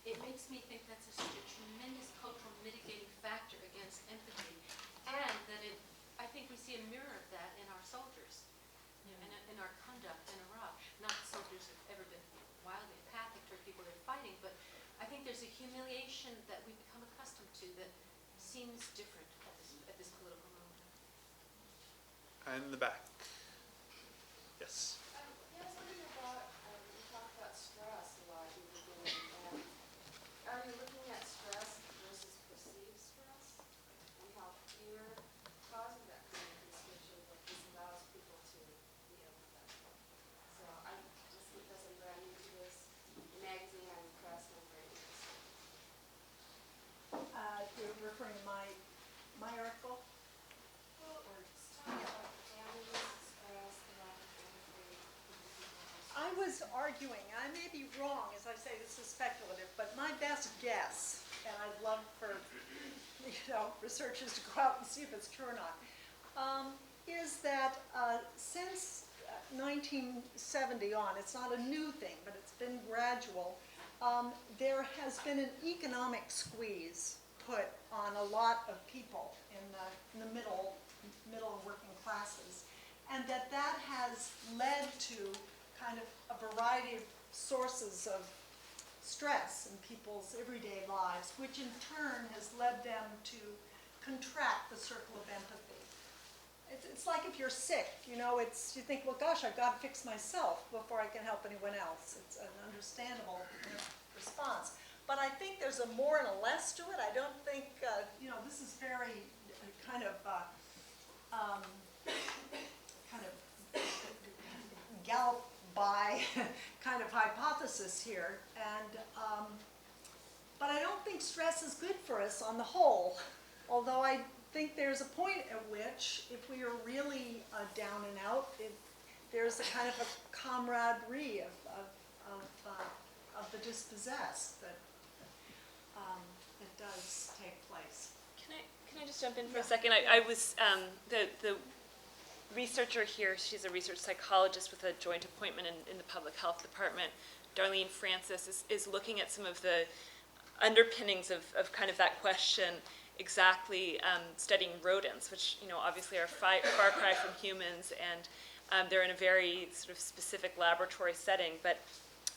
It makes me think that's such a tremendous cultural mitigating factor against empathy. And that I think we see a mirror of that in our soldiers, you know, in our conduct in Iraq. Not that soldiers have ever been wildly empathic toward people they're fighting, but I think there's a humiliation that we've become accustomed to that seems different at this political moment. And in the back. Yes. Yeah, I was wondering about, you talked about stress a lot in the beginning, and are you looking at stress versus perceived stress, and how fear causes that kind of distinction, but this allows people to deal with that? So I just, because I'm brand new to this magazine, I'm impressed and I'm very interested. You're referring to my article? Well, it's talking about families, stress, the lack of empathy. I was arguing, I may be wrong, as I say, this is speculative, but my best guess, and I'd love for, researchers to go out and see if it's true or not, is that since 1970 on, it's not a new thing, but it's been gradual, there has been an economic squeeze put on a lot of people in the middle and working classes, and that has led to kind of a variety of sources of stress in people's everyday lives, which in turn has led them to contract the circle of empathy. It's like if you're sick, you think, well, gosh, I've got to fix myself before I can help anyone else. It's an understandable response. But I think there's a more and a less to it. I don't think, this is very kind of gallop by kind of hypothesis here. And, but I don't think stress is good for us on the whole, although I think there's a point at which, if we are really down and out, there's a kind of a camaraderie of the dispossessed that does take place. Can I just jump in for a second? I was the researcher here. She's a research psychologist with a joint appointment in the public health department. Darlene Francis is looking at some of the underpinnings of kind of that question. Exactly, studying rodents, which obviously are far cry from humans, and they're in a very sort of specific laboratory setting. But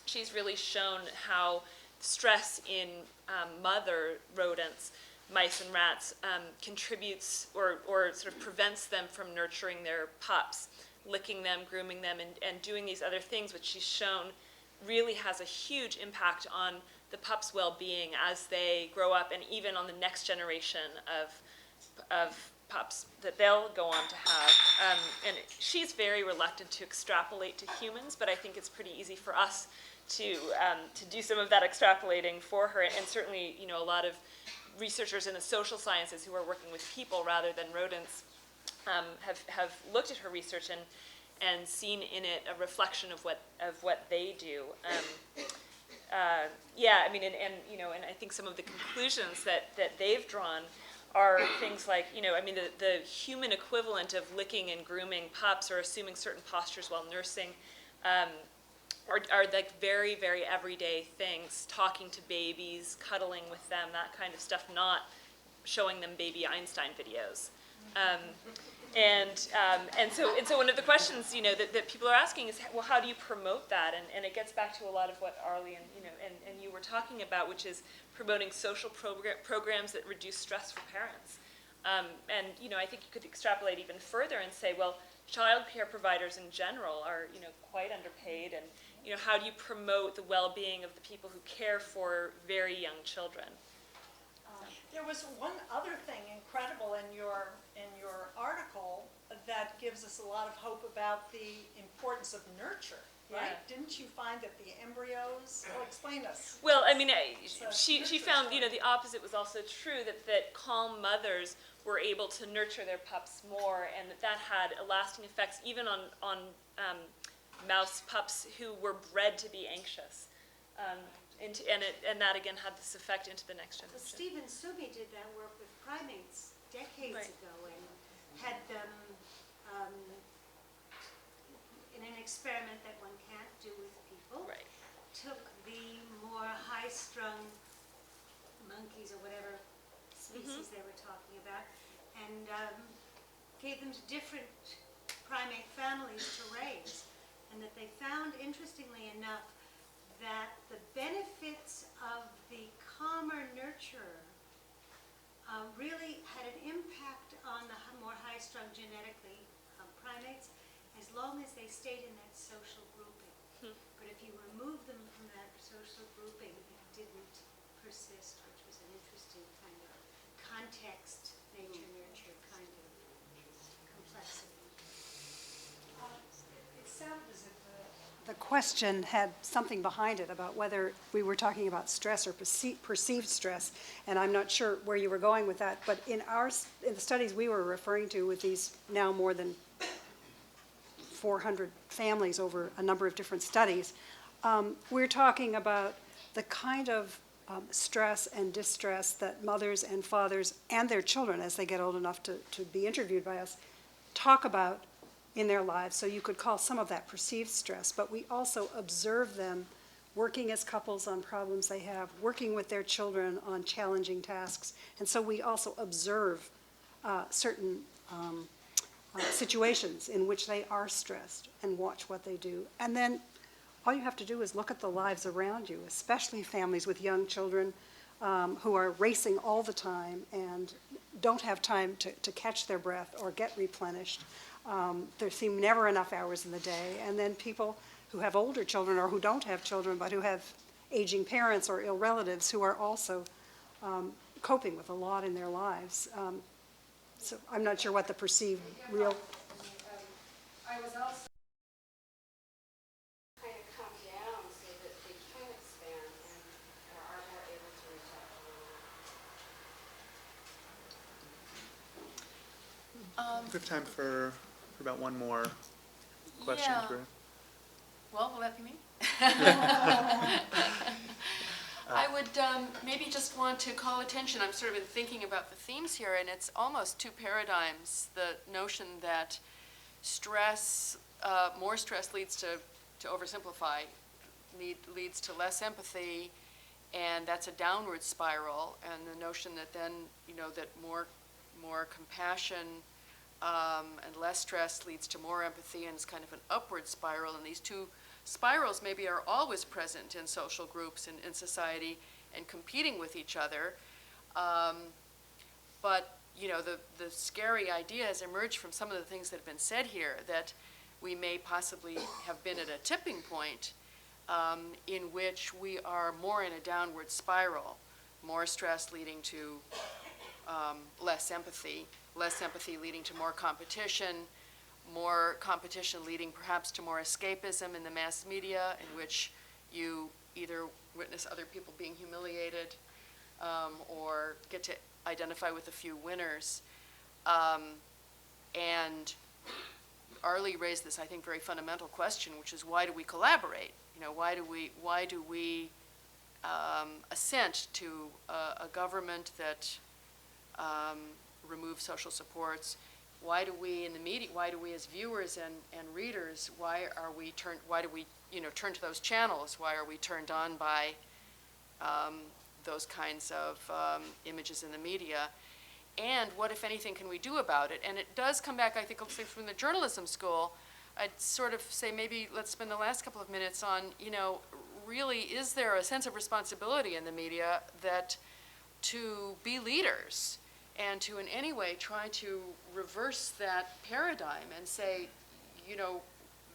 she's really shown how stress in mother rodents, mice and rats, contributes or sort of prevents them from nurturing their pups, licking them, grooming them, and doing these other things, which she's shown really has a huge impact on the pups' well-being as they grow up, and even on the next generation of pups that they'll go on to have. And she's very reluctant to extrapolate to humans, but I think it's pretty easy for us to do some of that extrapolating for her. And certainly, a lot of researchers in the social sciences who are working with people rather than rodents have looked at her research and seen in it a reflection of what they do. And I think some of the conclusions that they've drawn are things like, the human equivalent of licking and grooming pups or assuming certain postures while nursing are like very, very everyday things, talking to babies, cuddling with them, that kind of stuff, not showing them baby Einstein videos. And so one of the questions, that people are asking is, well, how do you promote that? And it gets back to a lot of what Arlie and you were talking about, which is promoting social programs that reduce stress for parents. And, I think you could extrapolate even further and say, well, child care providers in general are, quite underpaid, and, how do you promote the well-being of the people who care for very young children? There was one other thing incredible in your article that gives us a lot of hope about the importance of nurture, right? Yeah. Didn't you find that the embryos, explain us. Well, I mean, So she nurture found, story. the opposite was also true, that calm mothers were able to nurture their pups more, and that had lasting effects even on mouse pups who were bred to be anxious. And that again had this effect into the next So generation. Stephen Subi did that work with primates decades Right. ago and had them in an experiment that one can't do with people. Right. Took the more high-strung monkeys or whatever species they were talking about and gave them to different primate families to raise. And that they found, interestingly enough, that the benefits of the calmer nurturer really had an impact on the more high-strung genetically primates as long as they stayed in that social grouping. But if you remove them from that social grouping, it didn't persist, which was an interesting kind of context, nature-nurture kind of complexity. It sounded as if the question had something behind it about whether we were talking about stress or perceived stress, and I'm not sure where you were going with that. But in the studies we were referring to, with these now more than 400 families over a number of different studies, we're talking about the kind of stress and distress that mothers and fathers and their children, as they get old enough to be interviewed by us, talk about in their lives. So you could call some of that perceived stress, but we also observe them working as couples on problems they have, working with their children on challenging tasks. And so we also observe certain situations in which they are stressed and watch what they do. And then all you have to do is look at the lives around you, especially families with young children who are racing all the time and don't have time to catch their breath or get replenished. There seem never enough hours in the day. And then people who have older children or who don't have children but who have aging parents or ill relatives who are also coping with a lot in their lives. So I'm not sure what the perceived real... I was also kind of come down so that they can expand and are more able to reach out to We have time for about one more question. Yeah. Drew. Well, will that be me? I would maybe just want to call attention, I'm sort of been thinking about the themes here, and it's almost two paradigms. The notion that stress, more stress leads to oversimplify, leads to less empathy, and that's a downward spiral. And the notion that then, that more compassion and less stress leads to more empathy, and it's kind of an upward spiral. And these two spirals maybe are always present in social groups and in society and competing with each other. But the scary idea has emerged from some of the things that have been said here, that we may possibly have been at a tipping point in which we are more in a downward spiral, more stress leading to less empathy leading to more competition leading perhaps to more escapism in the mass media, in which you either witness other people being humiliated or get to identify with a few winners. And Arlie raised this, I think, very fundamental question, which is, why do we collaborate? Why do we assent to a government that removes social supports? Why do we in the media, why do we as viewers and readers, why do we turn to those channels? Why are we turned on by those kinds of images in the media? And what, if anything, can we do about it? And it does come back, I think, from the journalism school. I'd sort of say maybe let's spend the last couple of minutes on, really, is there a sense of responsibility in the media that to be leaders and to in any way try to reverse that paradigm and say, you know,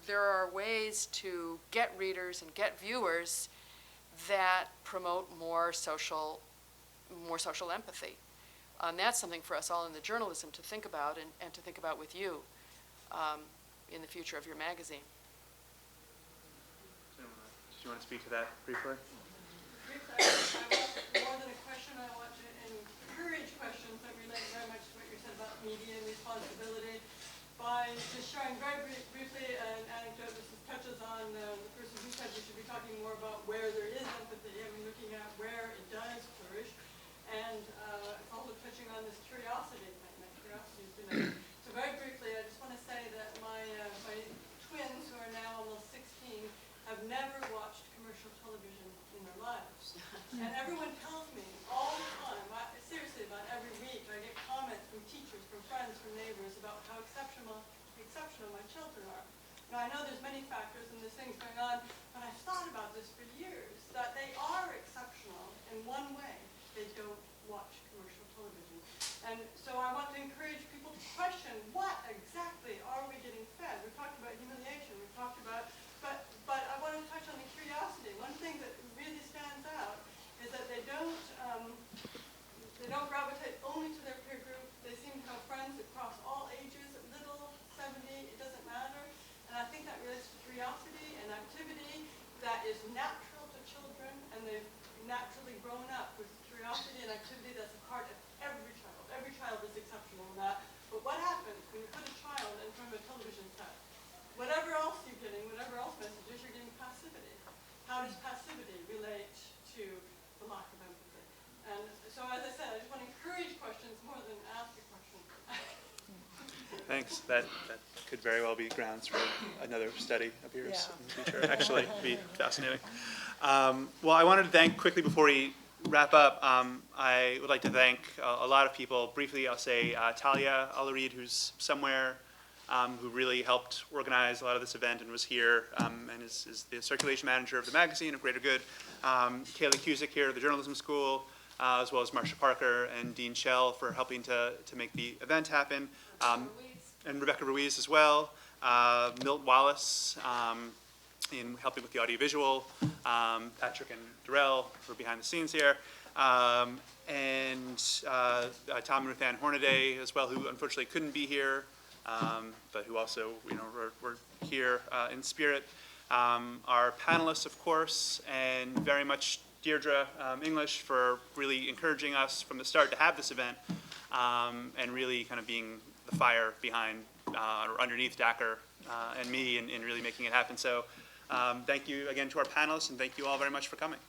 there are ways to get readers and get viewers that promote more social empathy. And that's something for us all in the journalism to think about and to think about with you in the future of your magazine. Did you want to speak to that briefly? Briefly, I want more than a question. I want to encourage questions that relate very much to what you said about media and responsibility by just sharing very briefly an anecdote. This touches on the person who said we should be talking more about where there is empathy. I mean, looking at where it does flourish. And it's also touching on this curiosity thing. That curiosity has been so very briefly, I just want to say that my twins, who are now almost 16, have never watched commercial television in their lives. And everyone tells me all the time, seriously, about every week, I get comments from teachers, from friends, from neighbors about how exceptional my children are. Now, I know there's many factors and there's things going on, but I've thought about this for years, that they are exceptional in one way. They don't watch commercial television. And so I want to encourage people to question, what exactly are we getting fed? We talked about humiliation, we talked about, but I want to touch on the curiosity. One thing that really stands out is that they don't gravitate only to their peer group. They seem to have friends across all ages, little, 70, it doesn't matter. And I think that relates to curiosity and activity that is natural to children, and they've naturally grown up with curiosity and activity that's a part of every child. Every child is exceptional in that. But what happens when you put a child in front of a television set? Whatever else you're getting, whatever else messages, you're getting passivity. How does passivity relate to the lack of empathy? And so, as I said, I just want to encourage questions more than ask a question. Thanks. That could very well be grounds for another study of yours in the future. Actually, it'd be fascinating. Well, I wanted to thank quickly before we wrap up. I would like to thank a lot of people. Briefly, I'll say Talia Alarid, who's somewhere, who really helped organize a lot of this event and was here and is the circulation manager of the magazine of Greater Good. Kaylee Cusick here at the Journalism School, as well as Marcia Parker and Dean Schell for helping to make the event happen. And Rebecca Ruiz as well. Milt Wallace in helping with the audiovisual. Patrick and Darrell for behind the scenes here. And Tom and Ruth Ann Hornaday as well, who unfortunately couldn't be here, but who also, were here in spirit. Our panelists, of course, and very much Deirdre English for really encouraging us from the start to have this event, and really kind of being the fire behind or underneath Dacher and me in really making it happen. So thank you again to our panelists, and thank you all very much for coming.